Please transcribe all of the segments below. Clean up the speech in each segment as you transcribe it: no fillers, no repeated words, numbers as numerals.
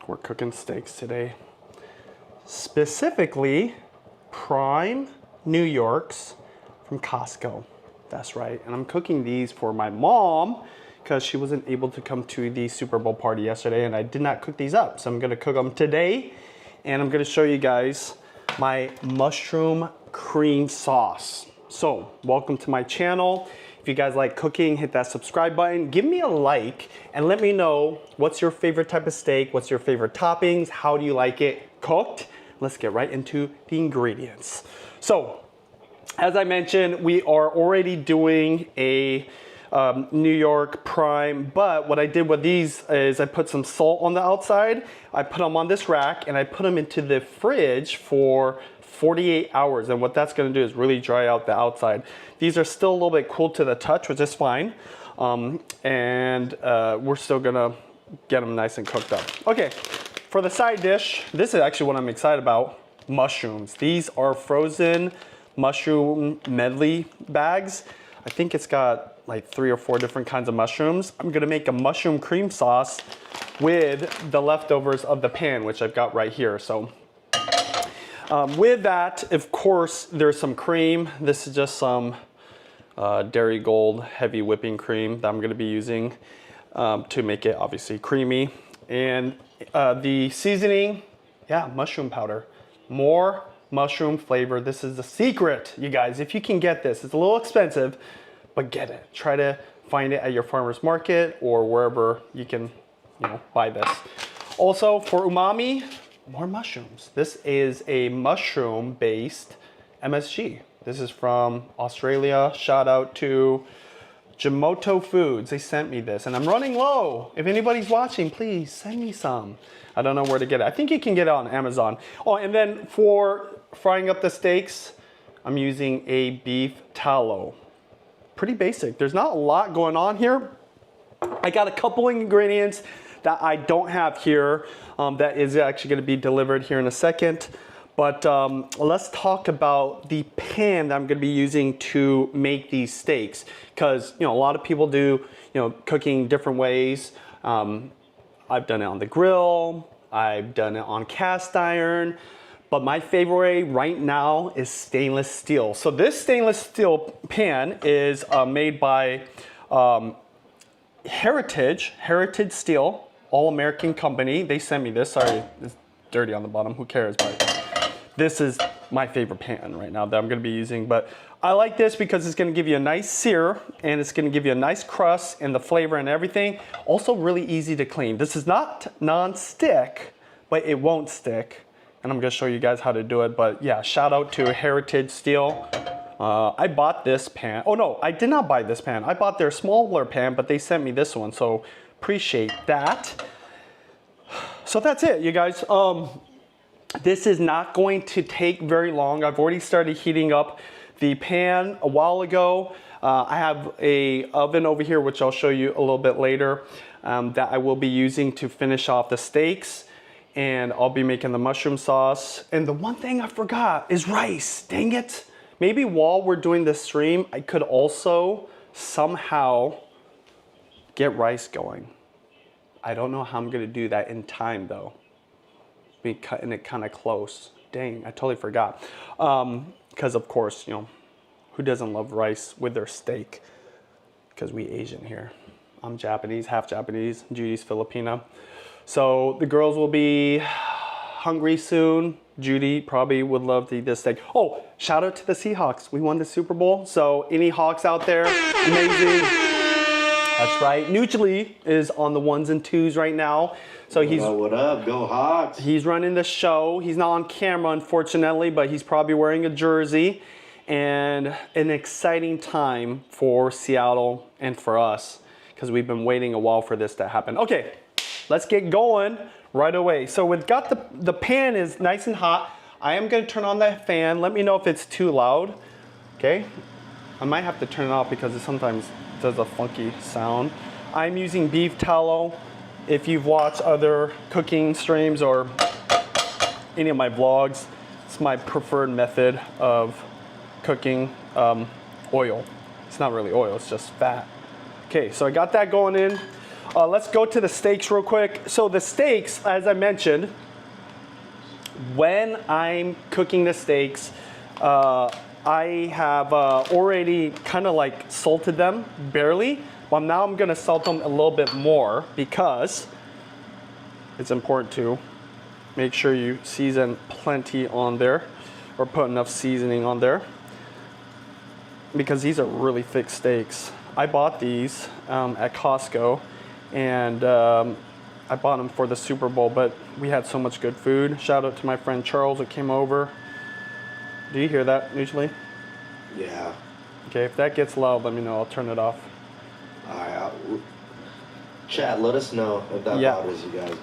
We're cooking steaks today. Specifically, prime New Yorks from Costco. That's right. And I'm cooking these for my mom because she wasn't able to come to the Super Bowl party yesterday and I did not cook these up. So I'm gonna cook them today and I'm gonna show you guys my mushroom cream sauce. So welcome to my channel. If you guys like cooking, hit that subscribe button, give me a like, and let me know what's your favorite type of steak, what's your favorite toppings, how do you like it cooked? Let's get right into the ingredients. So, as I mentioned, we are already doing a New York prime, but what I did with these is I put some salt on the outside, I put them on this rack, and I put them into the fridge for 48 hours, and what that's gonna do is really dry out the outside. These are still a little bit cool to the touch, which is fine, and we're still gonna get them nice and cooked up. Okay, for the side dish, this is actually what I'm excited about, mushrooms. These are frozen mushroom medley bags. I think it's got like 3 or 4 different kinds of mushrooms. I'm gonna make a mushroom cream sauce with the leftovers of the pan, which I've got right here. So with that, of course, there's some cream. This is just some Dairy Gold heavy whipping cream that I'm gonna be using to make it obviously creamy. And the seasoning, yeah, mushroom powder. More mushroom flavor. This is the secret, you guys. If you can get this, it's a little expensive, but get it. Try to find it at your farmer's market or wherever you can, buy this. Also, for umami, more mushrooms. This is a mushroom-based MSG. This is from Australia. Shout out to Jamoto Foods. They sent me this, and I'm running low. If anybody's watching, please send me some. I don't know where to get it. I think you can get it on Amazon. Oh, and then for frying up the steaks, I'm using a beef tallow. Pretty basic. There's not a lot going on here. I got a couple ingredients that I don't have here that is actually going to be delivered here in a second. But let's talk about the pan that I'm going to be using to make these steaks, because a lot of people do cooking different ways. I've done it on the grill, I've done it on cast iron, but my favorite way right now is stainless steel. So this stainless steel pan is made by Heritage Steel, all-American company. They sent me this. Sorry, it's dirty on the bottom. Who cares? But this is my favorite pan right now that I'm going to be using. But I like this because it's going to give you a nice sear and it's going to give you a nice crust and the flavor and everything. Also really easy to clean. This is not non-stick, but it won't stick. And I'm going to show you guys how to do it. But yeah, shout out to Heritage Steel. I bought this pan. Oh no, I did not buy this pan. I bought their smaller pan, but they sent me this one. So appreciate that. So that's it, you guys. This is not going to take very long. I've already started heating up the pan a while ago. I have a oven over here, which I'll show you a little bit later, that I will be using to finish off the steaks. And I'll be making the mushroom sauce. And the one thing I forgot is rice. Dang it. Maybe while we're doing this stream, I could also somehow get rice going. I don't know how I'm gonna do that in time though. Be cutting it kind of close. Dang, I totally forgot. Because of course, who doesn't love rice with their steak? Because we Asian here. I'm Japanese, half Japanese, Judy's Filipina. So the girls will be hungry soon. Judy probably would love to eat this steak. Oh, shout out to the Seahawks. We won the Super Bowl. So any Hawks out there, amazing. That's right. Nucci is on the 1s and 2s right now. So what up? Go Hawks. He's running the show. He's not on camera, unfortunately, but he's probably wearing a jersey. And an exciting time for Seattle and for us, because we've been waiting a while for this to happen. Okay, let's get going right away. So we've got the pan is nice and hot. I am going to turn on that fan. Let me know if it's too loud. Okay, I might have to turn it off because it sometimes does a funky sound. I'm using beef tallow. If you've watched other cooking streams or any of my vlogs, it's my preferred method of cooking oil. It's not really oil, it's just fat. Okay, so I got that going in. Let's go to the steaks real quick. So the steaks, as I mentioned, when I'm cooking the steaks, I have already kind of like salted them barely, but now I'm gonna salt them a little bit more because it's important to make sure you season plenty on there or put enough seasoning on there because these are really thick steaks. I bought these at Costco and I bought them for the Super Bowl, but we had so much good food. Shout out to my friend Charles who came over. Do you hear that usually? Yeah. Okay, if that gets loud, let me know. I'll turn it off. All right. Chat, let us know if that bothers you guys.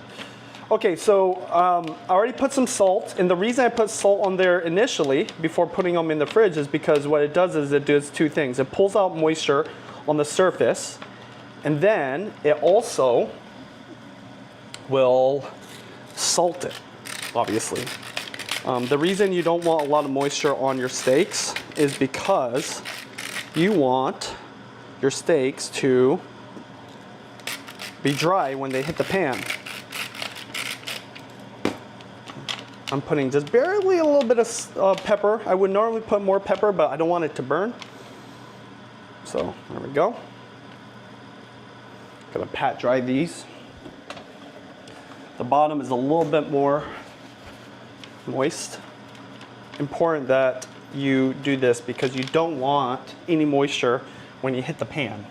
Okay, so I already put some salt, and the reason I put salt on there initially before putting them in the fridge is because what it does is it does two things. It pulls out moisture on the surface, and then it also will salt it, obviously. The reason you don't want a lot of moisture on your steaks is because you want your steaks to be dry when they hit the pan. I'm putting just barely a little bit of pepper. I would normally put more pepper, but I don't want it to burn. So there we go. Gonna pat dry these. The bottom is a little bit more moist. Important that you do this because you don't want any moisture when you hit the pan.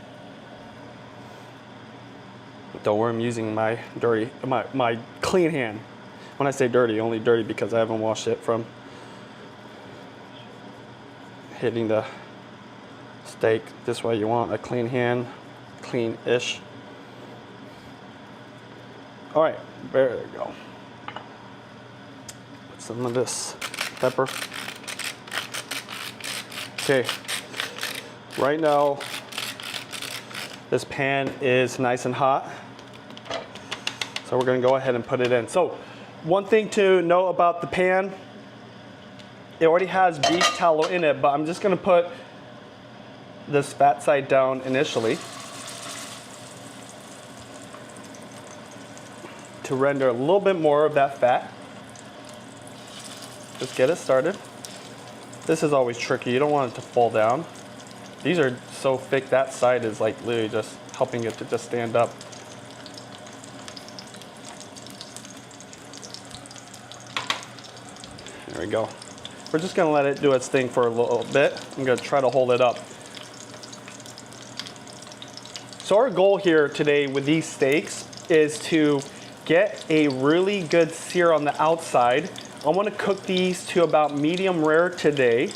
Don't worry, I'm using my my clean hand. When I say dirty, only dirty because I haven't washed it from hitting the steak. This way you want a clean hand, clean-ish. All right, there we go. Put some of this pepper. Okay, right now this pan is nice and hot. So we're gonna go ahead and put it in. So one thing to know about the pan, it already has beef tallow in it, but I'm just gonna put this fat side down initially to render a little bit more of that fat. Just get it started. This is always tricky. You don't want it to fall down. These are so thick, that side is like literally just helping it to just stand up. There we go. We're just gonna let it do its thing for a little bit. I'm gonna try to hold it up. So our goal here today with these steaks is to get a really good sear on the outside. I wanna cook these to about medium rare today.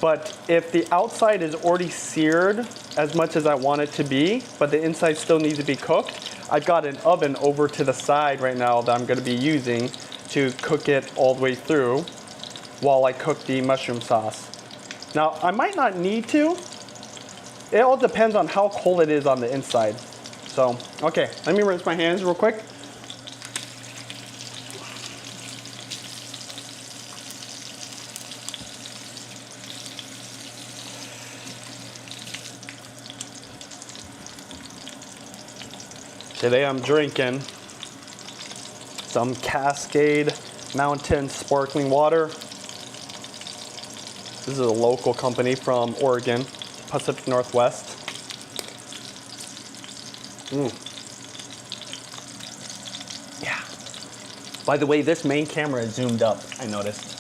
But if the outside is already seared as much as I want it to be, but the inside still needs to be cooked, I've got an oven over to the side right now that I'm gonna be using to cook it all the way through while I cook the mushroom sauce. Now, I might not need to. It all depends on how cold it is on the inside. So, okay, let me rinse my hands real quick. Today I'm drinking some Cascade Mountain sparkling water. This is a local company from Oregon, Pacific Northwest. Yeah. By the way, this main camera is zoomed up, I noticed.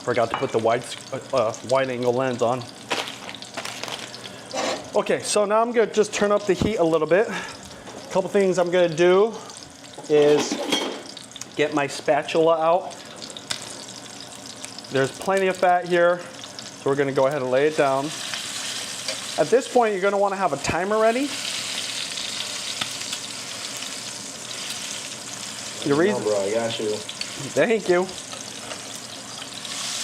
Forgot to put the wide angle lens on. Okay, so now I'm gonna just turn up the heat a little bit. A couple things I'm gonna do is get my spatula out. There's plenty of fat here, so we're gonna go ahead and lay it down. At this point, you're gonna wanna have a timer ready. No, bro, I got you. Thank you.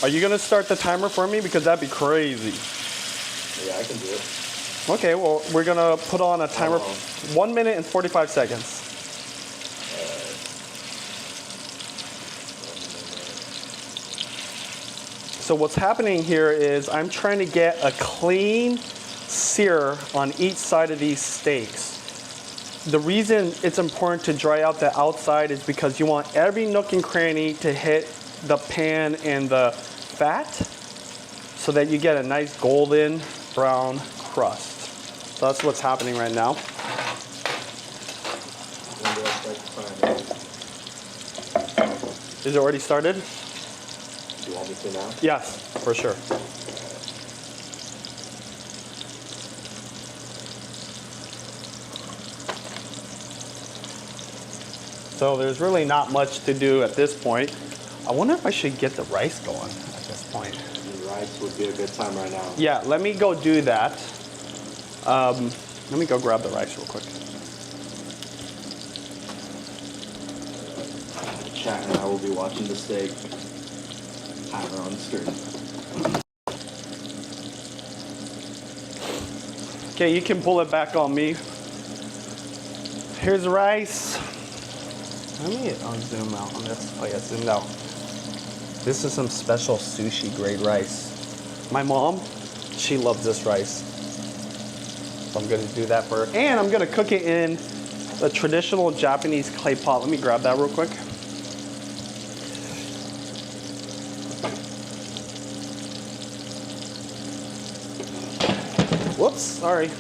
Are you gonna start the timer for me? Because that'd be crazy. Yeah, I can do it. Okay, well, we're gonna put on a timer, 1 minute and 45 seconds. So what's happening here is I'm trying to get a clean sear on each side of these steaks. The reason it's important to dry out the outside is because you want every nook and cranny to hit the pan and the fat so that you get a nice golden brown crust. So that's what's happening right now. Is it already started? Do you want me to now? Yes, for sure. So there's really not much to do at this point. I wonder if I should get the rice going at this point. The rice would be a good time right now. Yeah, let me go do that. Let me go grab the rice real quick. Chat and I will be watching the steak timer on the screen. Okay, you can pull it back on me. Here's the rice. Let me zoom out on this. Oh yeah, zoomed out. This is some special sushi grade rice. My mom, she loves this rice. So I'm gonna do that for her. And I'm gonna cook it in the traditional Japanese clay pot. Let me grab that real quick. Whoops, sorry.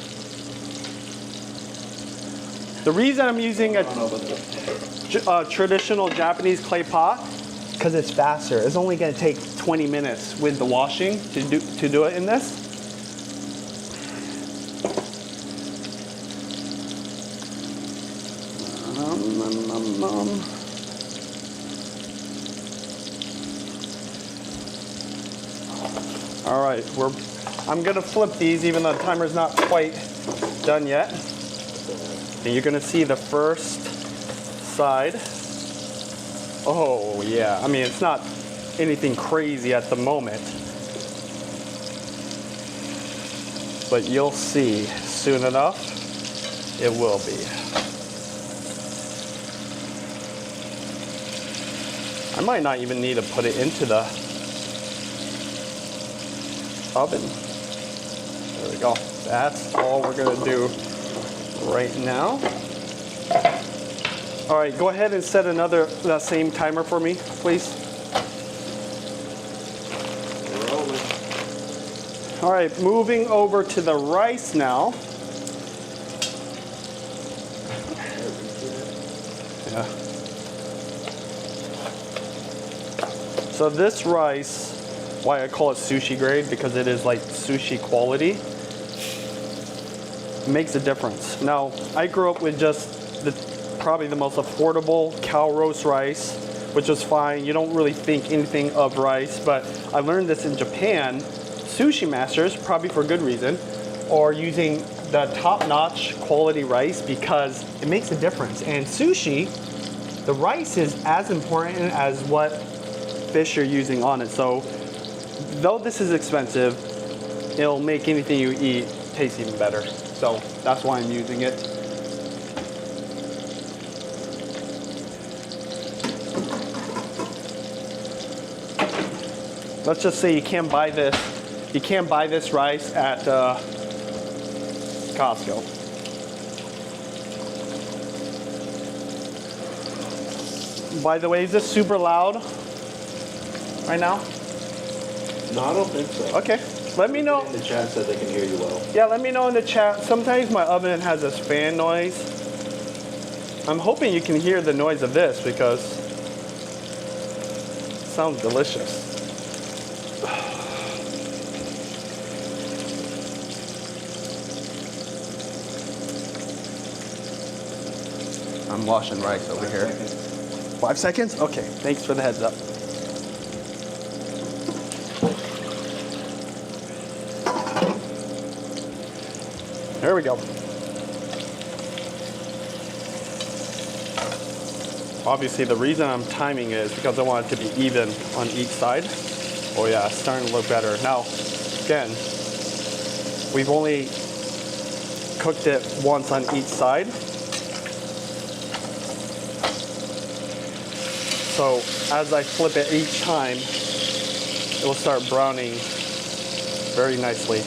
The reason I'm using a traditional Japanese clay pot, because it's faster. It's only going to take 20 minutes with the washing to do it in this. All right, I'm going to flip these even though the timer's not quite done yet. And you're going to see the first side. Oh yeah, I mean, it's not anything crazy at the moment, but you'll see soon enough it will be. I might not even need to put it into the oven. There we go. That's all we're gonna do right now. All right, go ahead and set that same timer for me, please. Rolling. All right, moving over to the rice now. Yeah. So this rice, why I call it sushi grade, because it is like sushi quality, makes a difference. Now, I grew up with just probably the most affordable cow roast rice, which was fine. You don't really think anything of rice, but I learned this in Japan. Sushi masters, probably for good reason, are using the top-notch quality rice because it makes a difference. And sushi, the rice is as important as what fish you're using on it. So though this is expensive, it'll make anything you eat taste even better. So that's why I'm using it. Let's just say you can't buy this rice at Costco. By the way, is this super loud right now? No, I don't think so. Okay, let me know. In the chat said they can hear you well. Yeah, let me know in the chat. Sometimes my oven has this fan noise. I'm hoping you can hear the noise of this because it sounds delicious. I'm washing rice over here. 5 seconds? Okay, thanks for the heads up. There we go. Obviously, the reason I'm timing it is because I want it to be even on each side. Oh yeah, it's starting to look better. Now, again, we've only cooked it once on each side. So as I flip it each time, it will start browning very nicely.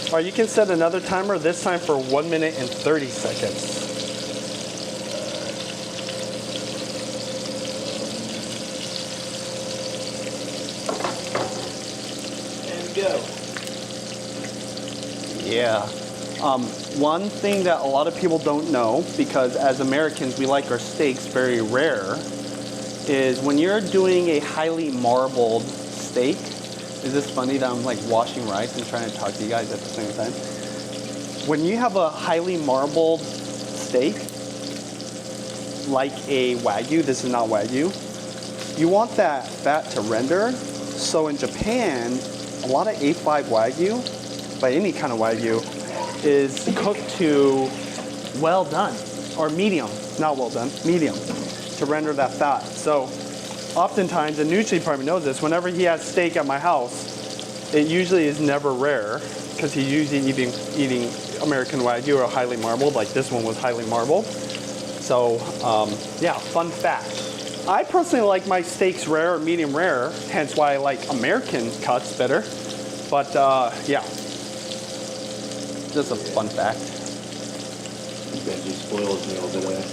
All right, you can set another timer, this time for 1 minute and 30 seconds. And go. Yeah. One thing that a lot of people don't know, because as Americans we like our steaks very rare, is when you're doing a highly marbled steak, is this funny that I'm like washing rice and trying to talk to you guys at the same time? When you have a highly marbled steak, like a Wagyu, this is not Wagyu, you want that fat to render. So in Japan, a lot of A5 Wagyu, by any kind of Wagyu, is cooked to well done, or medium, not well done, medium, to render that fat. So oftentimes, and Nucci probably knows this, whenever he has steak at my house, it usually is never rare, because he's usually eating American Wagyu or highly marbled, like this one was highly marbled. So yeah, fun fact. I personally like my steaks rare or medium rare, hence why I like American cuts better. But yeah, just a fun fact. Benji spoils me over there.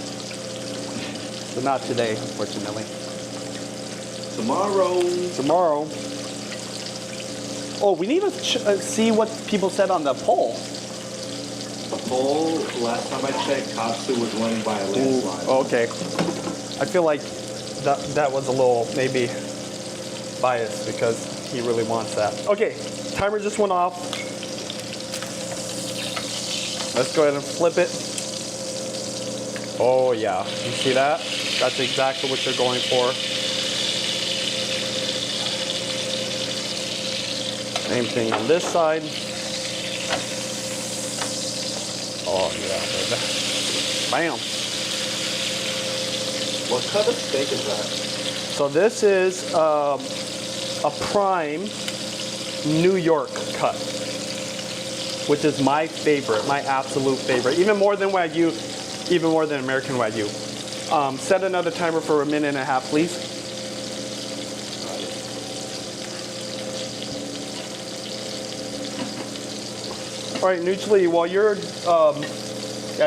But not today, unfortunately. Tomorrow. Oh, we need to see what people said on the poll. The poll, last time I checked, Katsu was winning by a landslide. Ooh, okay. I feel like that was a little maybe biased because he really wants that. Okay, timer just went off. Let's go ahead and flip it. Oh yeah, you see that? That's exactly what you're going for. Same thing on this side. Oh yeah, baby. Bam. What kind of steak is that? So this is a prime New York cut, which is my favorite, my absolute favorite. Even more than Wagyu, even more than American Wagyu. Set another timer for 1.5 minutes, please. All right, Nucci, while you're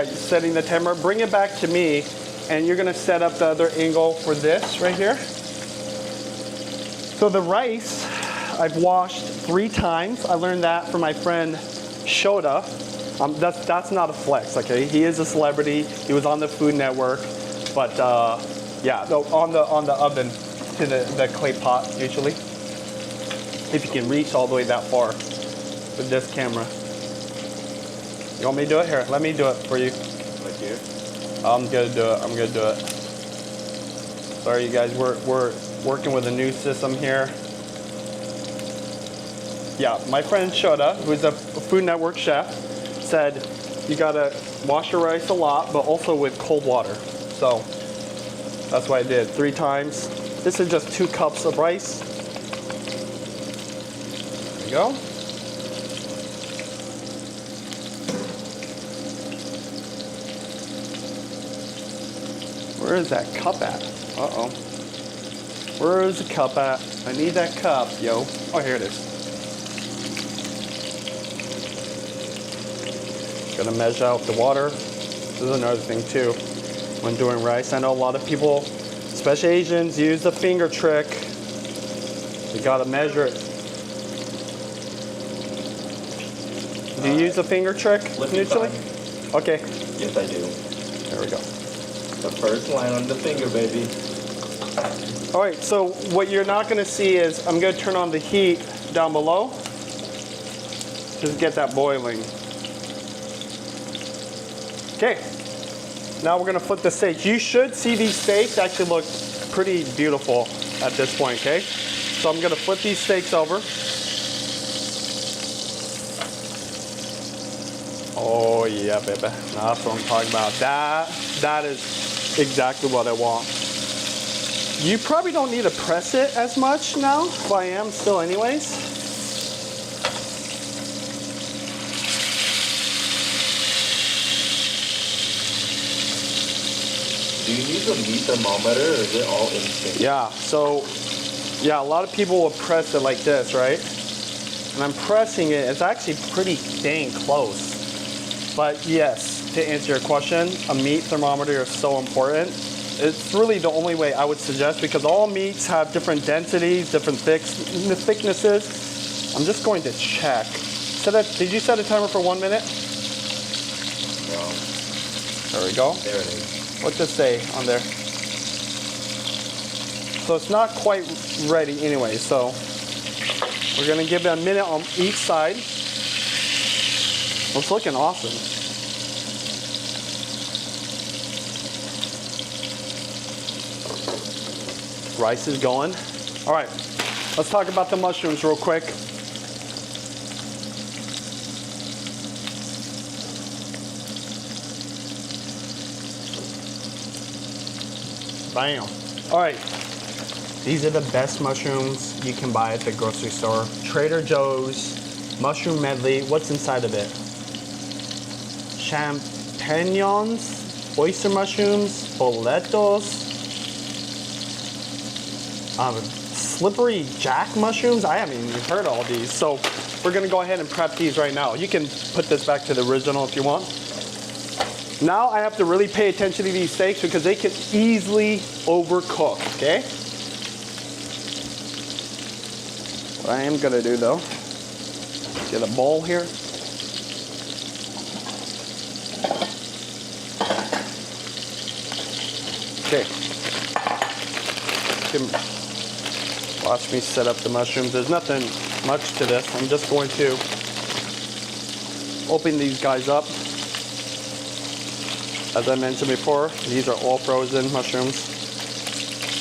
setting the timer, bring it back to me, and you're gonna set up the other angle for this right here. So the rice, I've washed 3 times. I learned that from my friend Shota. That's not a flex, okay? He is a celebrity. He was on the Food Network, but yeah, on the oven to the clay pot usually. If you can reach all the way that far with this camera. You want me to do it? Here, let me do it for you. Like here? I'm gonna do it. I'm gonna do it. Sorry, you guys. We're working with a new system here. Yeah, my friend Shota, who's a Food Network chef, said you gotta wash your rice a lot, but also with cold water. So that's what I did 3 times. This is just 2 cups of rice. There you go. Where is that cup at? Uh-oh. Where is the cup at? I need that cup, yo. Oh, here it is. Gonna measure out the water. This is another thing too. When doing rice, I know a lot of people, especially Asians, use the finger trick. You gotta measure it. Do you use the finger trick, Nucci? Okay. Yes, I do. There we go. The first line on the finger, baby. All right, so what you're not gonna see is, I'm gonna turn on the heat down below. Just get that boiling. Okay, now we're gonna flip the steak. You should see these steaks actually look pretty beautiful at this point, okay? So I'm gonna flip these steaks over. Oh yeah, baby, that's what I'm talking about. That is exactly what I want. You probably don't need to press it as much now, but I am still anyways. Do you use a meat thermometer or is it all instinct? Yeah, so Yeah, a lot of people will press it like this, right? And I'm pressing it, it's actually pretty dang close. But yes, to answer your question, a meat thermometer is so important. It's really the only way I would suggest because all meats have different densities, different thicknesses. I'm just going to check. Did you set a timer for 1 minute? No. There we go. There it is. What's it say on there? So it's not quite ready anyway, so we're gonna give it a minute on each side. It's looking awesome. Rice is going. All right, let's talk about the mushrooms real quick. Bam. All right, these are the best mushrooms you can buy at the grocery store. Trader Joe's mushroom medley. What's inside of it? Champignons, oyster mushrooms, boletos, slippery jack mushrooms. I haven't even heard of all these. So we're gonna go ahead and prep these right now. You can put this back to the original if you want. Now I have to really pay attention to these steaks because they can easily overcook, okay? What I am gonna do though, get a bowl here. Okay. Watch me set up the mushrooms. There's nothing much to this. I'm just going to open these guys up. As I mentioned before, these are all frozen mushrooms.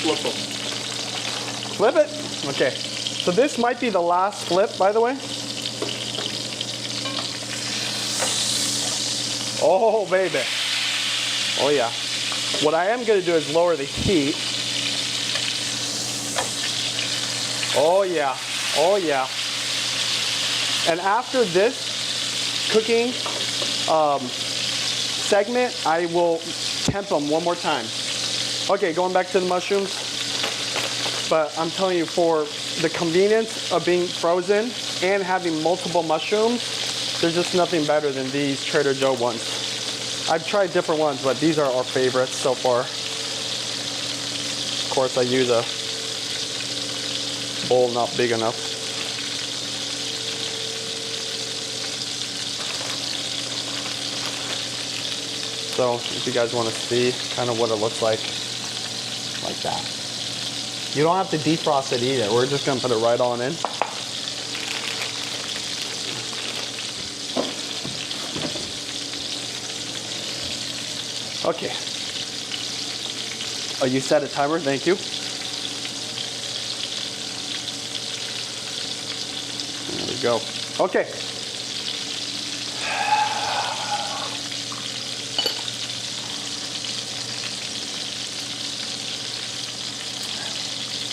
Flip them. Flip it? Okay. So this might be the last flip, by the way. Oh, baby. Oh, yeah. What I am going to do is lower the heat. Oh, yeah. Oh, yeah. And after this cooking segment, I will temp them one more time. Okay, going back to the mushrooms. But I'm telling you, for the convenience of being frozen and having multiple mushrooms, there's just nothing better than these Trader Joe ones. I've tried different ones, but these are our favorites so far. Of course, I use a bowl not big enough. So if you guys want to see kind of what it looks like that. You don't have to defrost it either. We're just going to put it right on in. Okay. Oh, you set a timer? Thank you. There we go. Okay.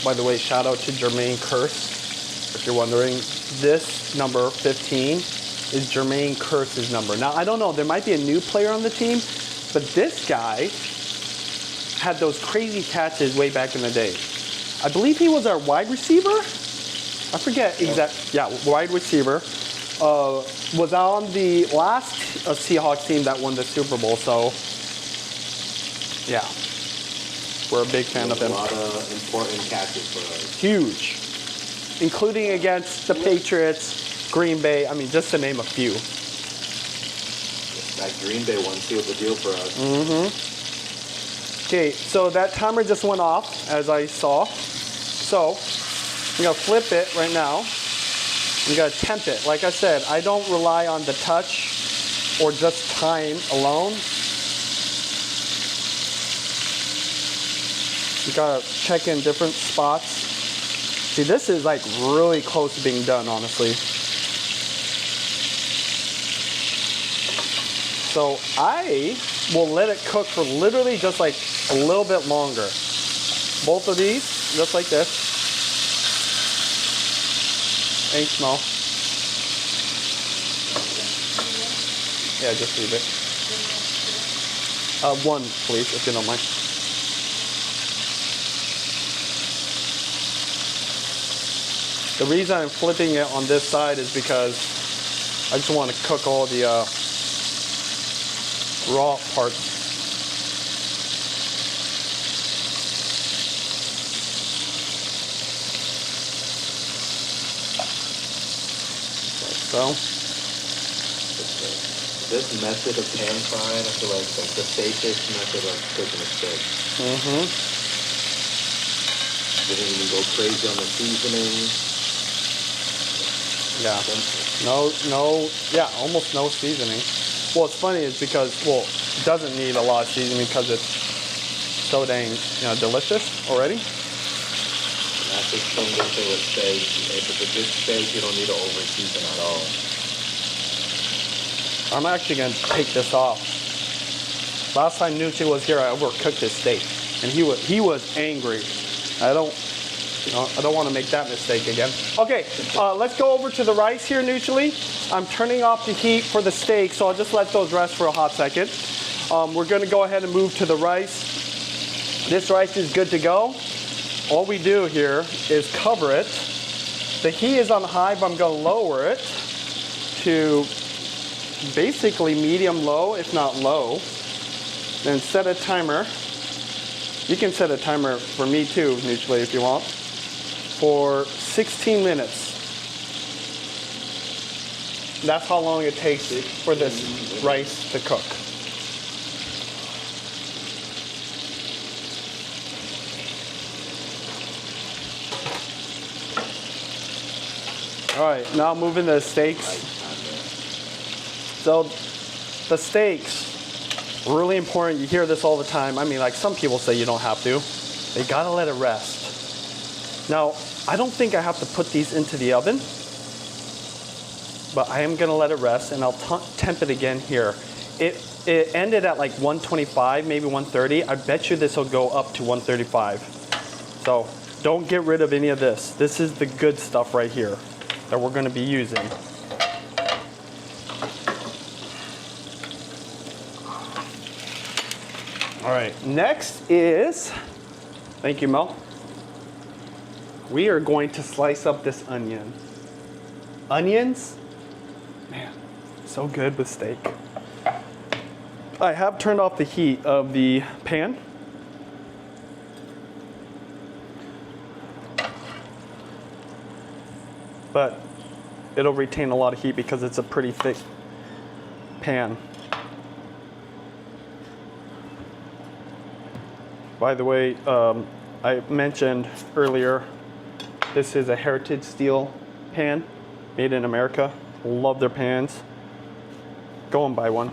By the way, shout out to Jermaine Curse. If you're wondering, this number 15 is Jermaine Curse's number. Now, I don't know, there might be a new player on the team, but this guy had those crazy catches way back in the day. I believe he was our wide receiver. I forget exact, yeah, wide receiver. Was on the last Seahawks team that won the Super Bowl, so yeah. We're a big fan of him. A lot of important catches for us. Huge. Including against the Patriots, Green Bay, I mean, just to name a few. That Green Bay one sealed the deal for us. Mm-hmm. Okay, so that timer just went off, as I saw. So, I'm gonna flip it right now. I'm gonna temp it. Like I said, I don't rely on the touch or just time alone. You gotta check in different spots. See, this is like really close to being done, honestly. So I will let it cook for literally just like a little bit longer. Both of these, just like this. Ain't small. Yeah, just leave it. One, please, if you don't mind. The reason I'm flipping it on this side is because I just want to cook all the raw parts. So. This method of pan frying, I feel like the safest method of cooking a steak. Mm-hmm. Didn't even go crazy on the seasoning. Yeah. Yeah, almost no seasoning. Well, it's funny is because, well, it doesn't need a lot of seasoning because it's so dang, delicious already. That's the single thing with steak. If it's a good steak, you don't need to over season at all. I'm actually gonna take this off. Last time Nucci was here, I overcooked his steak, and he was angry. I don't want to make that mistake again. Okay, let's go over to the rice here, Nucci. I'm turning off the heat for the steak, so I'll just let those rest for a hot second. We're gonna go ahead and move to the rice. This rice is good to go. All we do here is cover it. The heat is on high, but I'm gonna lower it to basically medium low, if not low. Then set a timer. You can set a timer for me too, usually, if you want, for 16 minutes. That's how long it takes for this rice to cook. All right, now moving to the steaks. So the steaks, really important. You hear this all the time. I mean, like some people say you don't have to. They gotta let it rest. Now, I don't think I have to put these into the oven, but I am gonna let it rest and I'll temp it again here. It ended at like 125, maybe 130. I bet you this will go up to 135. So don't get rid of any of this. This is the good stuff right here that we're gonna be using. All right, next is, thank you, Mel. We are going to slice up this onion. Onions, man, so good with steak. I have turned off the heat of the pan. But it'll retain a lot of heat because it's a pretty thick pan. By the way, I mentioned earlier, this is a heritage steel pan made in America. Love their pans. Go and buy one.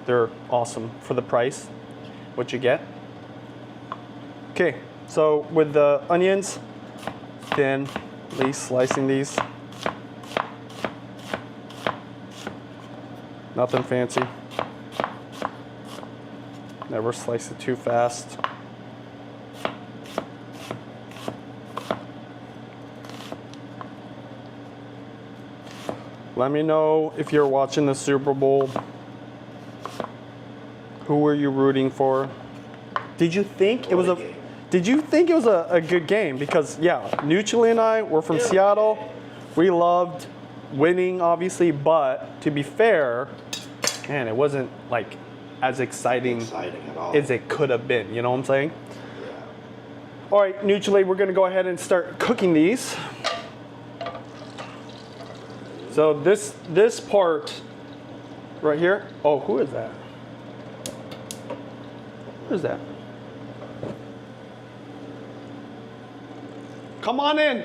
They're awesome for the price, what you get. Okay, so with the onions, thinly slicing these. Nothing fancy. Never slice it too fast. Let me know if you're watching the Super Bowl. Who were you rooting for? Did you think it was a good game? Because yeah, Nucci and I were from Seattle. We loved winning, obviously, but to be fair, man, it wasn't like as exciting at all. as it could have been. You know what I'm saying? Yeah. All right, Nucci, we're gonna go ahead and start cooking these. So this part right here. Oh, who is that? Who is that? Come on in.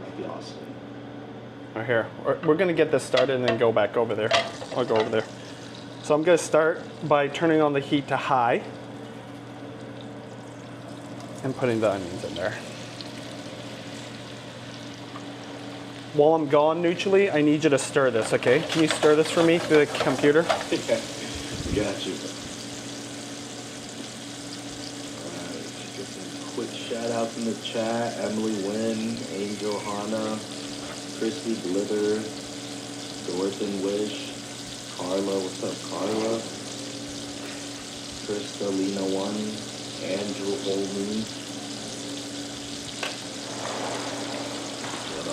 That'd be awesome. Right here. We're gonna get this started and then go back over there. I'll go over there. So I'm gonna start by turning on the heat to high and putting the onions in there. While I'm gone, Nucci, I need you to stir this, okay? Can you stir this for me through the computer? Got you. Alright, get some quick shout outs in the chat. Emily Wynn, Angel Hana, Christy Blither, Dorothy Wish, Carla, what's up, Carla? Krista Lena 1, Andrew Holman,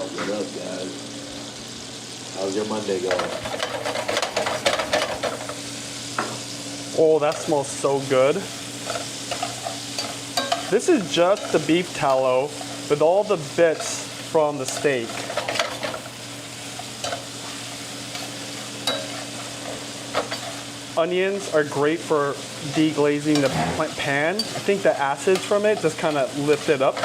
What up, guys? How's your Monday going? Oh, that smells so good. This is just the beef tallow with all the bits from the steak. Onions are great for deglazing the pan. I think the acids from it just kind of lift it up.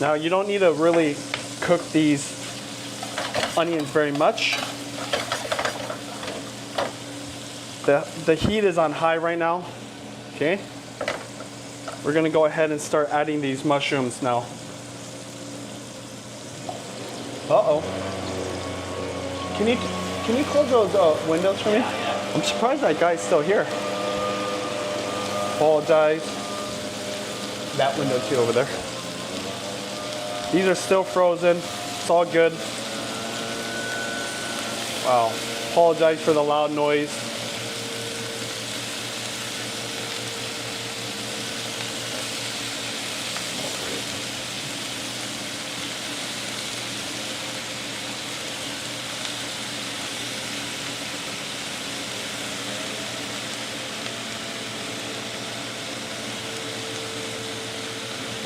Now you don't need to really cook these onions very much. The heat is on high right now, okay? We're gonna go ahead and start adding these mushrooms now. Uh-oh. Can you close those windows for me? I'm surprised that guy's still here. Apologize. That window too over there. These are still frozen. It's all good. Wow. Apologize for the loud noise.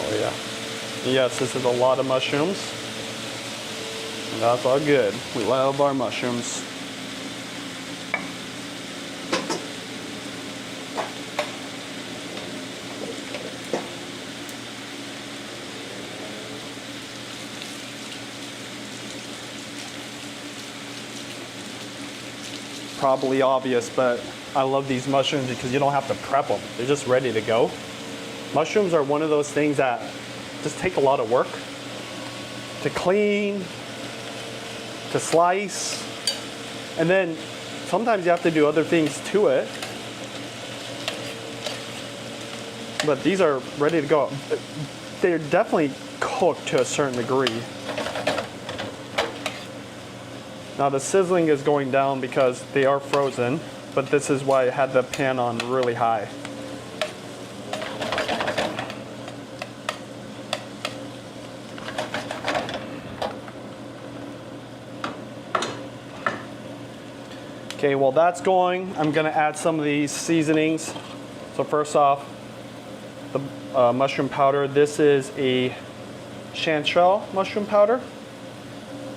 Oh yeah. Yes, this is a lot of mushrooms. And that's all good. We love our mushrooms. Probably obvious, but I love these mushrooms because you don't have to prep them. They're just ready to go. Mushrooms are one of those things that just take a lot of work to clean, to slice, and then sometimes you have to do other things to it. But these are ready to go. They're definitely cooked to a certain degree. Now the sizzling is going down because they are frozen, but this is why I had the pan on really high. Okay, while that's going, I'm gonna add some of these seasonings. So first off, the mushroom powder. This is a chanterelle mushroom powder.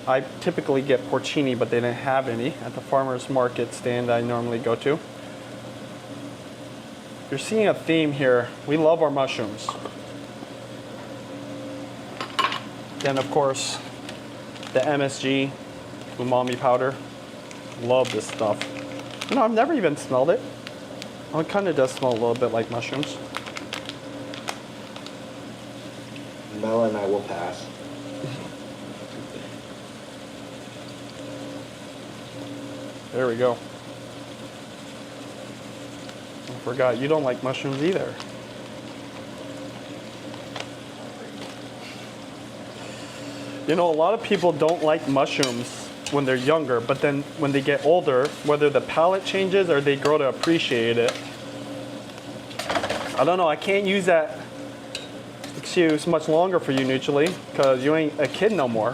I typically get porcini, but they didn't have any at the farmer's market stand I normally go to. You're seeing a theme here. We love our mushrooms. Then of course, the MSG umami powder. Love this stuff. You know, I've never even smelled it. Oh, it kind of does smell a little bit like mushrooms. Mel and I will pass. There we go. I forgot, you don't like mushrooms either. You know, a lot of people don't like mushrooms when they're younger, but then when they get older, whether the palate changes or they grow to appreciate it, I don't know, I can't use that excuse much longer for you, Neutrally, because you ain't a kid no more.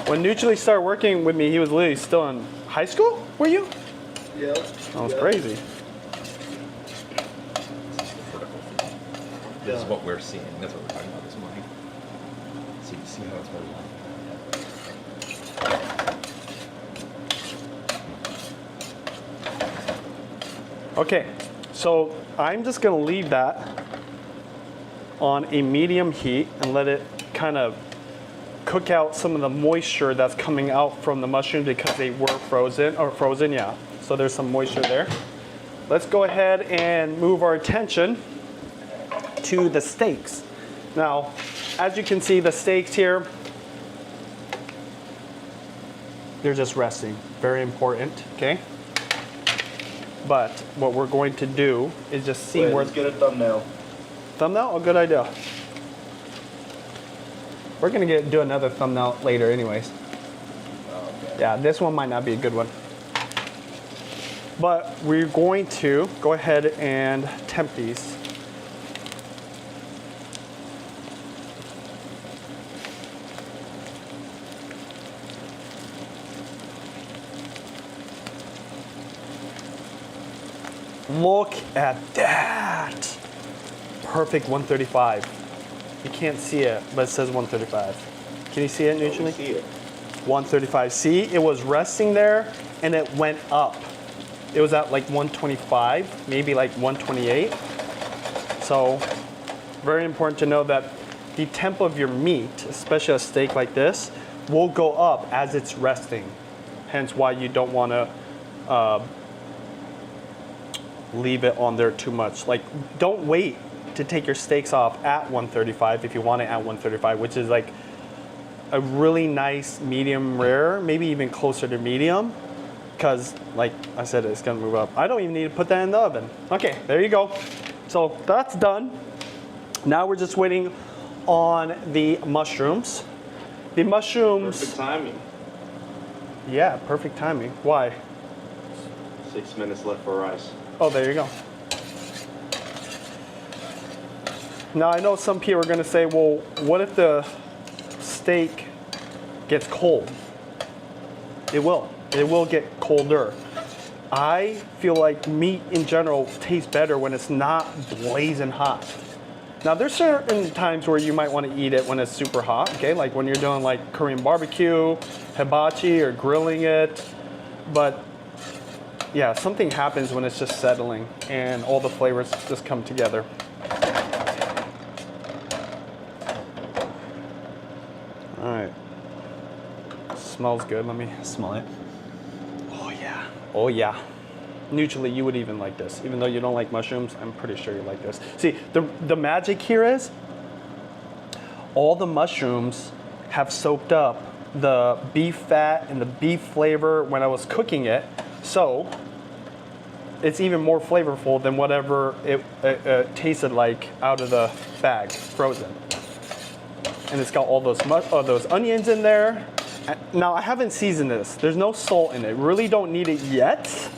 When Neutrally started working with me, he was literally still in high school, were you? Yeah. That was crazy. This is what we're seeing. That's what we're talking about this morning. See how it's working. Okay, so I'm just gonna leave that on a medium heat and let it kind of cook out some of the moisture that's coming out from the mushrooms because they were frozen, yeah. So there's some moisture there. Let's go ahead and move our attention to the steaks. Now, as you can see, the steaks here, they're just resting. Very important, okay? But what we're going to do is just see where... Let's get a thumbnail. Thumbnail? Oh, good idea. We're gonna do another thumbnail later anyways. Oh, okay. Yeah, this one might not be a good one. But we're going to go ahead and temp these. Look at that. Perfect 135. You can't see it, but it says 135. Can you see it neutrally? I see it. 135. See, it was resting there and it went up. It was at like 125, maybe like 128. So very important to know that the temp of your meat, especially a steak like this, will go up as it's resting. Hence why you don't want to leave it on there too much. Like, don't wait to take your steaks off at 135 if you want it at 135, which is like a really nice medium rare, maybe even closer to medium, because like I said, it's gonna move up. I don't even need to put that in the oven. Okay, there you go. So that's done. Now we're just waiting on the mushrooms. The mushrooms. Perfect timing. Yeah, perfect timing. Why? 6 minutes left for rice. Oh, there you go. Now I know some people are gonna say, well, what if the steak gets cold? It will. It will get colder. I feel like meat in general tastes better when it's not blazing hot. Now there's certain times where you might want to eat it when it's super hot, okay? Like when you're doing like Korean barbecue, hibachi, or grilling it. But yeah, something happens when it's just settling and all the flavors just come together. All right. Smells good. Let me smell it. Oh yeah. Oh yeah. Neutrally, you would even like this. Even though you don't like mushrooms, I'm pretty sure you like this. See, the magic here is all the mushrooms have soaked up the beef fat and the beef flavor when I was cooking it. So it's even more flavorful than whatever it tasted like out of the bag, frozen. And it's got all those onions in there. Now I haven't seasoned this. There's no salt in it. Really don't need it yet.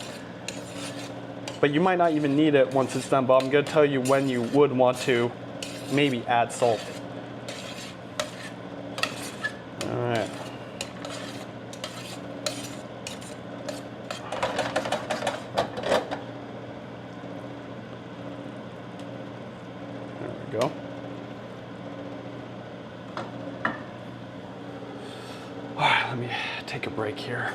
But you might not even need it once it's done. But I'm gonna tell you when you would want to maybe add salt. All right. There we go. All right, let me take a break here.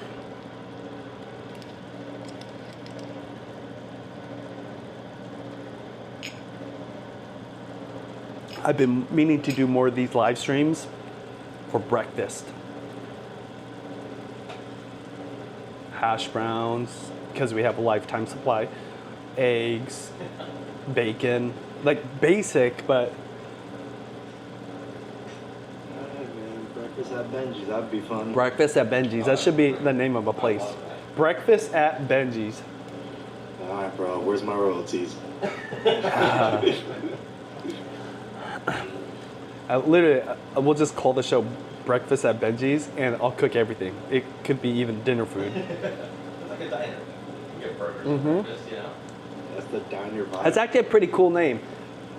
I've been meaning to do more of these live streams for breakfast. Hash browns, because we have a lifetime supply. Eggs, bacon, like basic, but. Alright, man. Breakfast at Benji's. That'd be fun. Breakfast at Benji's. That should be the name of a place. Breakfast at Benji's. Alright, bro. Where's my royalties? We'll just call the show Breakfast at Benji's, and I'll cook everything. It could be even dinner food. It's like a diner. You get burgers, breakfast, you know? That's the diner vibe. That's actually a pretty cool name.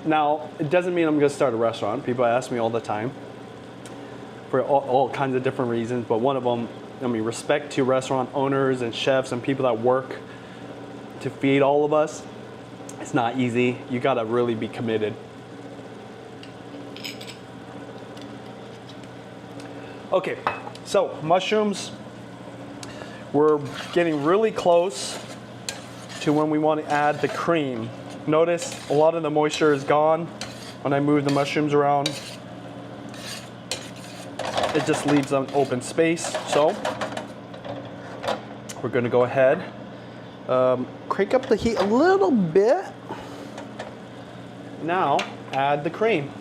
Now, it doesn't mean I'm going to start a restaurant. People ask me all the time for all kinds of different reasons, but one of them, I mean, respect to restaurant owners and chefs and people that work to feed all of us. It's not easy. You got to really be committed. Okay, so mushrooms, we're getting really close to when we want to add the cream. Notice a lot of the moisture is gone when I move the mushrooms around. It just leaves an open space. So we're gonna go ahead, crank up the heat a little bit. Now add the cream.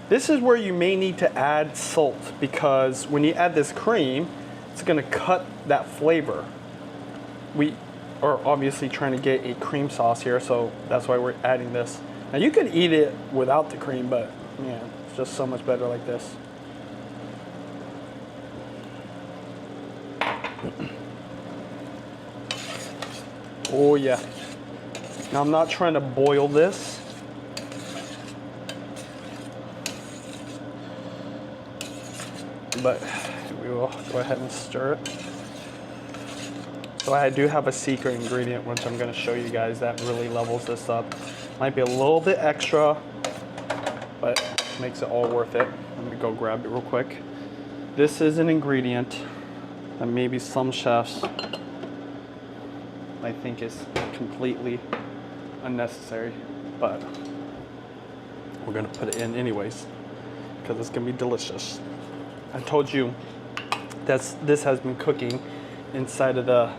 This is where you may need to add salt, because when you add this cream, it's gonna cut that flavor. We are obviously trying to get a cream sauce here, so that's why we're adding this. Now you can eat it without the cream, but yeah, it's just so much better like this. Oh yeah. Now I'm not trying to boil this. But we will go ahead and stir it. So I do have a secret ingredient, which I'm gonna show you guys, that really levels this up. Might be a little bit extra, but makes it all worth it. Let me go grab it real quick. This is an ingredient that maybe some chefs I think is completely unnecessary, but we're gonna put it in anyways because it's gonna be delicious. I told you that this has been cooking inside of the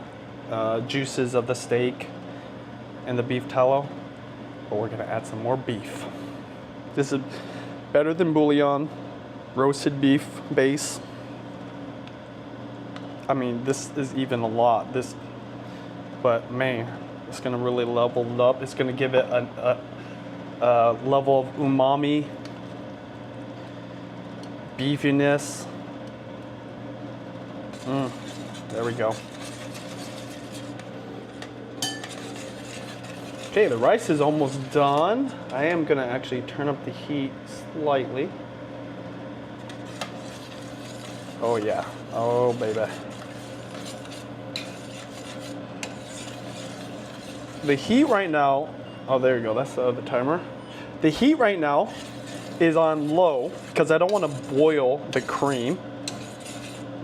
juices of the steak and the beef tallow, but we're gonna add some more beef. This is better than bouillon, roasted beef base. I mean, this is even a lot. But man, it's gonna really level it up. It's gonna give it a level of umami, beefiness. There we go. Okay, the rice is almost done. I am gonna actually turn up the heat slightly. Oh yeah, oh baby. The heat right now, oh there you go, that's the other timer. The heat right now is on low because I don't want to boil the cream,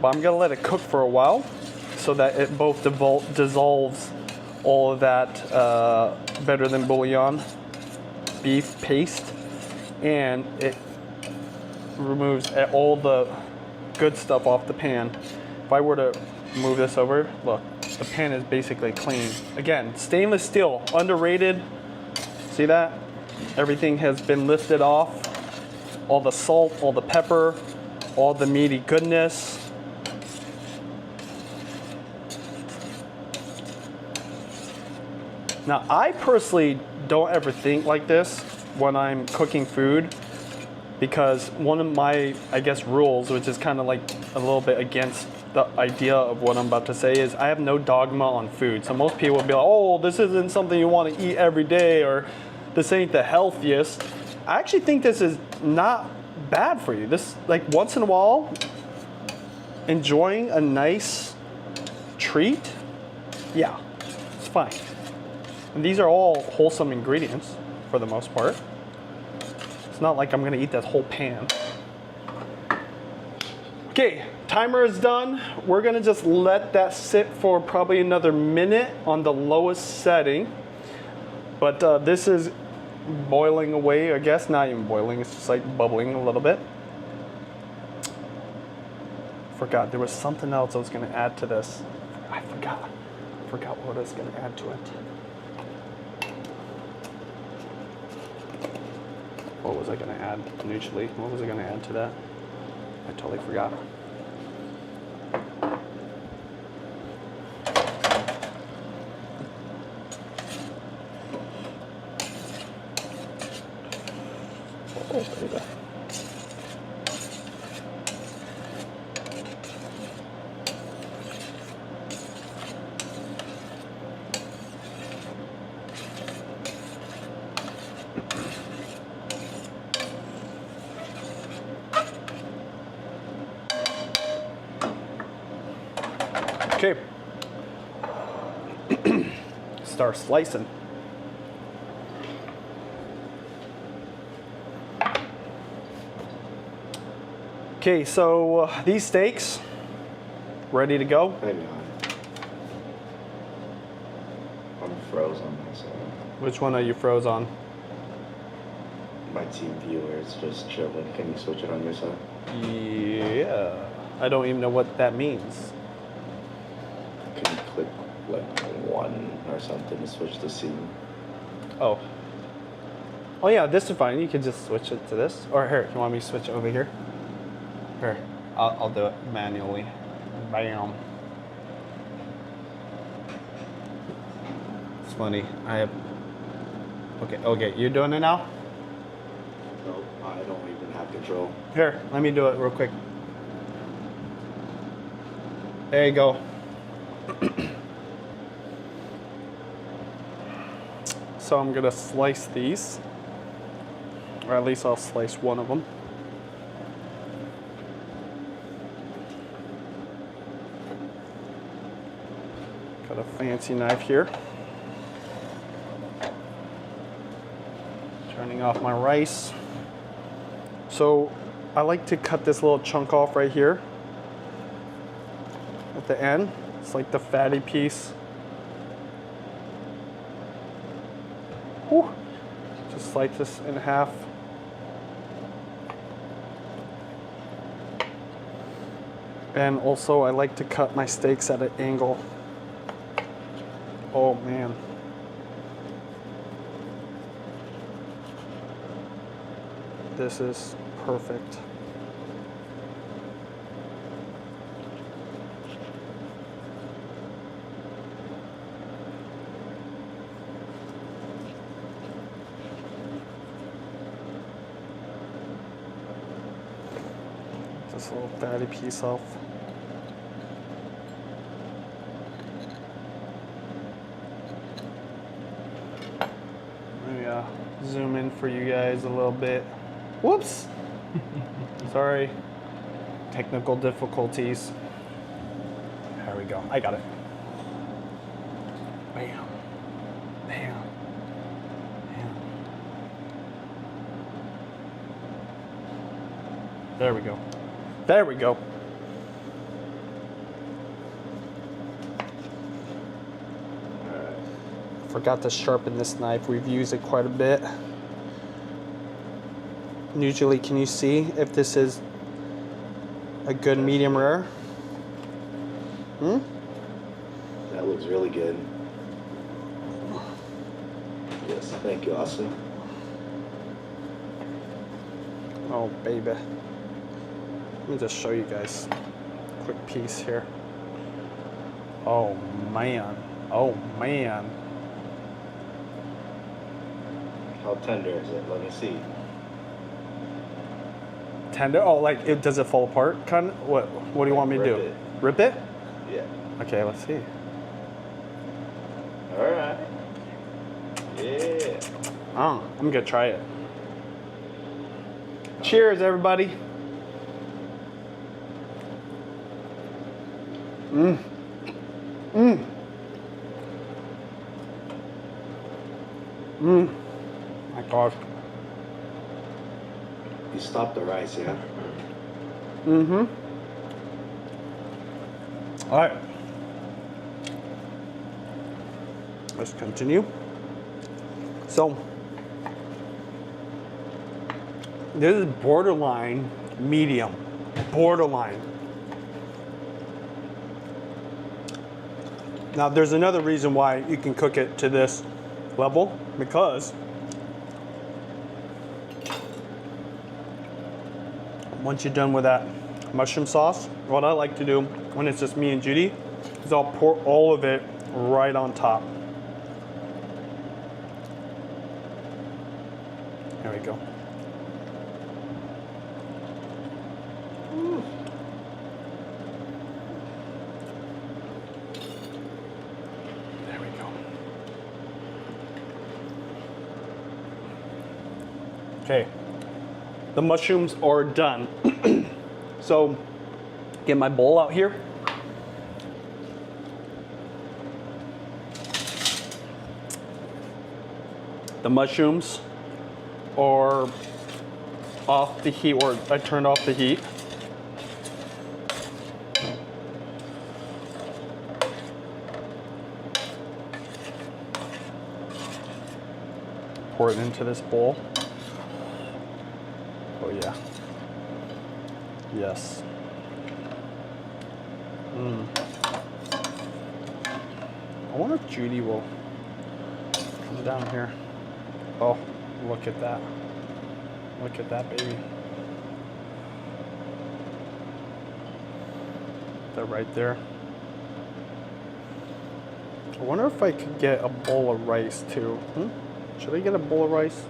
but I'm gonna let it cook for a while so that it both dissolves all of that better than bouillon beef paste, and it removes all the good stuff off the pan. If I were to move this over, look, the pan is basically clean. Again, stainless steel, underrated. See that? Everything has been lifted off. All the salt, all the pepper, all the meaty goodness. Now, I personally don't ever think like this when I'm cooking food, because one of my, I guess, rules, which is kind of like a little bit against the idea of what I'm about to say, is I have no dogma on food. So most people will be like, oh, this isn't something you want to eat every day, or this ain't the healthiest. I actually think this is not bad for you. This, like, once in a while, enjoying a nice treat, yeah, it's fine. And these are all wholesome ingredients for the most part. It's not like I'm gonna eat that whole pan. Okay, timer is done. We're gonna just let that sit for probably another minute on the lowest setting. But this is boiling away, I guess. Not even boiling, it's just like bubbling a little bit. Forgot, there was something else I was gonna add to this. I forgot what I was gonna add to it. What was I gonna add initially? What was I gonna add to that? I totally forgot. Oh, baby. Okay. Start slicing. Okay, so these steaks ready to go. Maybe not. I'm froze on myself. Which one are you froze on? My team viewer is just chilling. Can you switch it on your side? Yeah. I don't even know what that means. Can you click like 1 or something to switch the scene? Oh. Oh yeah, this is fine. You can just switch it to this. Or here, you want me to switch over here? Here, I'll do it manually. Bam. It's funny. I have. Okay, you're doing it now? Nope, I don't even have control. Here, let me do it real quick. There you go. So I'm gonna slice these, or at least I'll slice one of them. Got a fancy knife here. Turning off my rice. So I like to cut this little chunk off right here at the end. It's like the fatty piece. Whew. Just slice this in half. And also I like to cut my steaks at an angle. Oh man. This is perfect. This little fatty piece off. Maybe zoom in for you guys a little bit. Whoops! Sorry. Technical difficulties. There we go. I got it. Bam. Bam. Bam. There we go. There we go. Forgot to sharpen this knife. We've used it quite a bit. Usually, can you see if this is a good medium rare? That looks really good. Yes, thank you, Austin. Oh, baby. Let me just show you guys a quick piece here. Oh, man. Oh, man. How tender is it? Let me see. Tender? Oh, like, does it fall apart? Kind of? What do you want me to do? Rip it. Rip it? Yeah. Okay, let's see. All right. Yeah. Oh, I'm gonna try it. Cheers, everybody. My gosh. You stopped the rice, yeah? All right. Let's continue. So, this is borderline medium. Borderline. Now, there's another reason why you can cook it to this level, because once you're done with that mushroom sauce, what I like to do when it's just me and Judy is I'll pour all of it right on top. There we go. There we go. Okay. The mushrooms are done. So, get my bowl out here. The mushrooms are off the heat, or I turned off the heat. Pour it into this bowl. Oh yeah. Yes. I wonder if Judy will come down here. Oh, look at that. Look at that, baby. That right there. I wonder if I could get a bowl of rice too. Should I get a bowl of rice?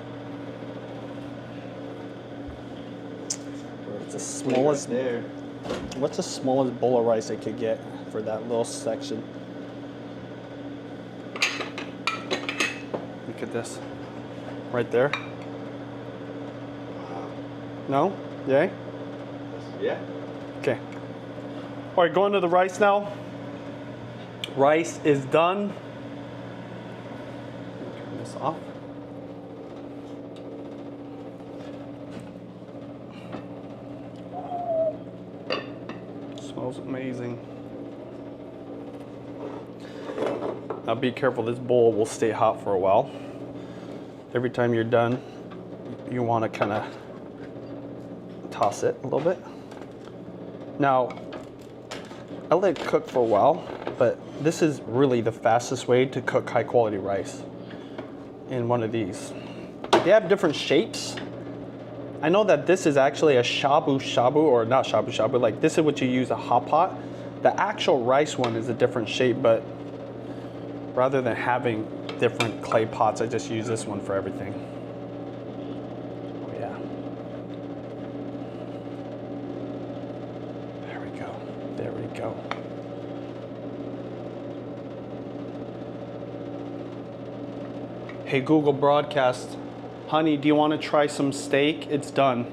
It's the smallest. Right there. What's the smallest bowl of rice I could get for that little section? Look at this. Right there. No? Yay? Yeah. Okay. All right, going to the rice now. Rice is done. Turn this off. Smells amazing. Now be careful, this bowl will stay hot for a while. Every time you're done, you want to kind of toss it a little bit. Now, I let it cook for a while, but this is really the fastest way to cook high quality rice in one of these. They have different shapes. I know that this is actually a shabu shabu, or not shabu shabu, like this is what you use, a hot pot. The actual rice one is a different shape, but rather than having different clay pots, I just use this one for everything. Oh yeah. There we go. There we go. Hey Google Broadcast, honey, do you want to try some steak? It's done.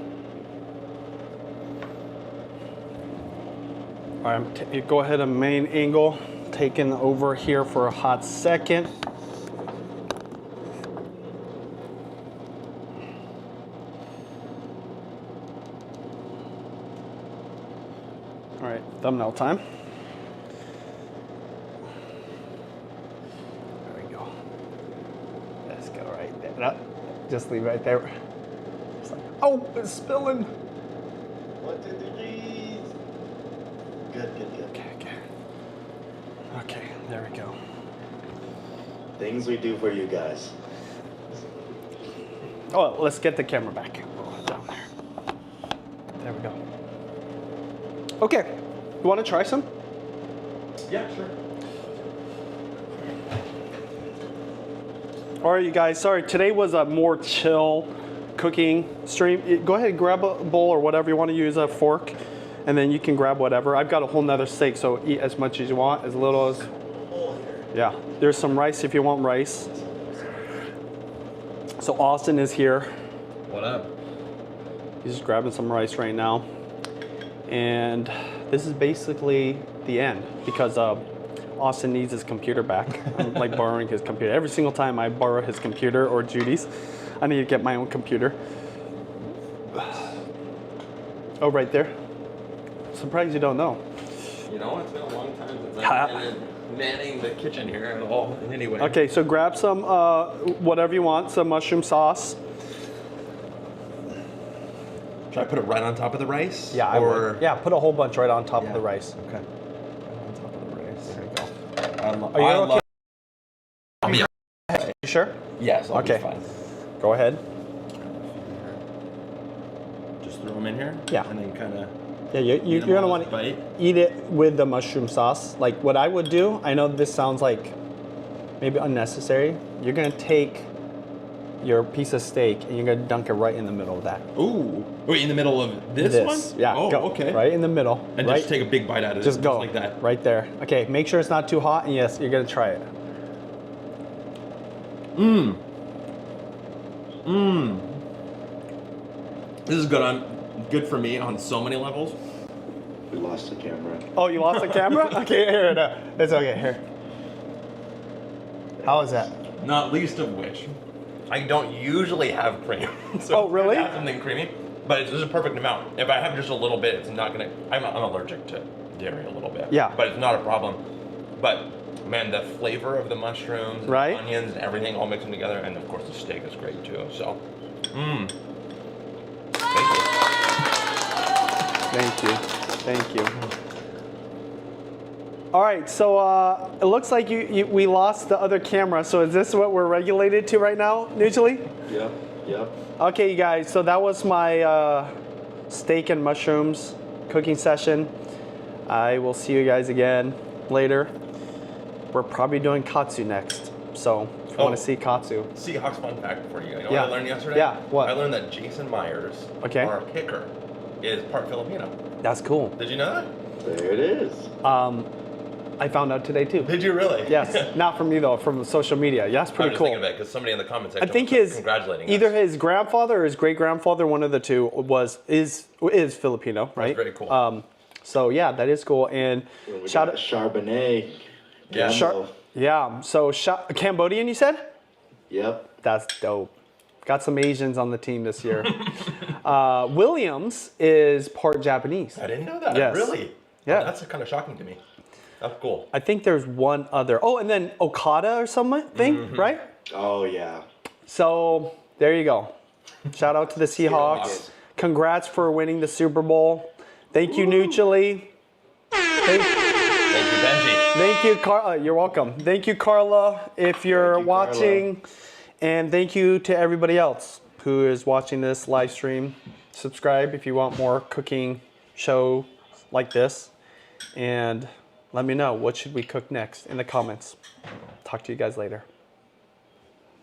All right, go ahead and main angle. Taking over here for a hot second. All right, thumbnail time. There we go. Let's go right there. No, just leave right there. It's like, oh, it's spilling. 1, 2, 3. Good, good, good. Okay, okay. Okay, there we go. Things we do for you guys. Oh, let's get the camera back. Oh, down there. There we go. Okay, you want to try some? Yeah, sure. All right, you guys, sorry, today was a more chill cooking stream. Go ahead and grab a bowl or whatever you want to use, a fork, and then you can grab whatever. I've got a whole nother steak, so eat as much as you want, as little as, yeah. There's some rice if you want rice. So Austin is here. What up? He's just grabbing some rice right now. And this is basically the end because Austin needs his computer back. I'm like borrowing his computer. Every single time I borrow his computer or Judy's, I need to get my own computer. Oh, right there. Surprised you don't know. You know, it's been a long time since I've been manning the kitchen here at all. Anyway. Okay, so grab some, whatever you want, some mushroom sauce. Should I put it right on top of the rice? Yeah, I would. Yeah, put a whole bunch right on top of the rice. Okay. Right on top of the rice. There you go. Are you okay? I'll be You sure? Yes, I'll Okay. be fine. Go ahead. Just throw them in here? Yeah. And then kind of... Yeah, you're going to want to eat it with the mushroom sauce. Like what I would do, I know this sounds like maybe unnecessary. You're going to take your piece of steak and you're going to dunk it right in the middle of that. Ooh. Wait, in the middle of this one? Yeah, Oh, go. Okay. Right in the middle. And right? just take a big bite out of it. Just go. Like that. Right there. Okay, make sure it's not too hot, and yes, you're going to try it. Mmm. Mmm. This is good good for me on so many levels. We lost the camera. Oh, you lost the camera? Okay, here, no. It's okay, here. How is that? Not least of which, I don't usually have cream. So Oh, really? I have something creamy, but it's just a perfect amount. If I have just a little bit, it's not gonna. I'm allergic to dairy a little bit. Yeah. But it's not a problem. But man, the flavor of the mushrooms, and Right? the onions, and everything all mixing together, and of course the steak is great too. So, mmm. Thank you. Thank you. Thank you. All right, so it looks like we lost the other camera. So is this what we're regulated to right now, mutually? Yep, yep. Okay, you guys, so that was my steak and mushrooms cooking session. I will see you guys again later. We're probably doing katsu next. So if you want to see katsu. Seahawks fun fact for you. You know Yeah. what I learned yesterday? Yeah, what? I learned that Jason Myers, Okay. our kicker, is part Filipino. That's cool. Did you know that? There it is. I found out today too. Did you really? Yes, not from you though, from social media. Yeah, that's I'm pretty just cool. thinking of it because somebody in the comments I section think was his congratulating either us. his grandfather or his great grandfather, one of the two, is Filipino, right? That's very cool. So yeah, that is cool. And We shout got out, Charbonnet. Yeah. Gumbo. yeah. So Cambodian, you said? Yep. That's dope. Got some Asians on the team this year. Williams is part Japanese. I didn't know that. Yes. Really? Yeah. Oh, that's kind of shocking to me. That's cool. I think there's one other. Oh, and then Okada or something, right? Oh yeah. So there you go. Shout out to the Seahawks. Seahawks. Congrats for winning the Super Bowl. Thank you, Nuccioli. Thank you, Benji. Thank you, Carla. You're welcome. Thank you, Carla, if you're Thank you, watching. And thank you to everybody else who is watching this live stream. Subscribe if you want more cooking show like this. And let me know what should we cook next in the comments. Talk to you guys later.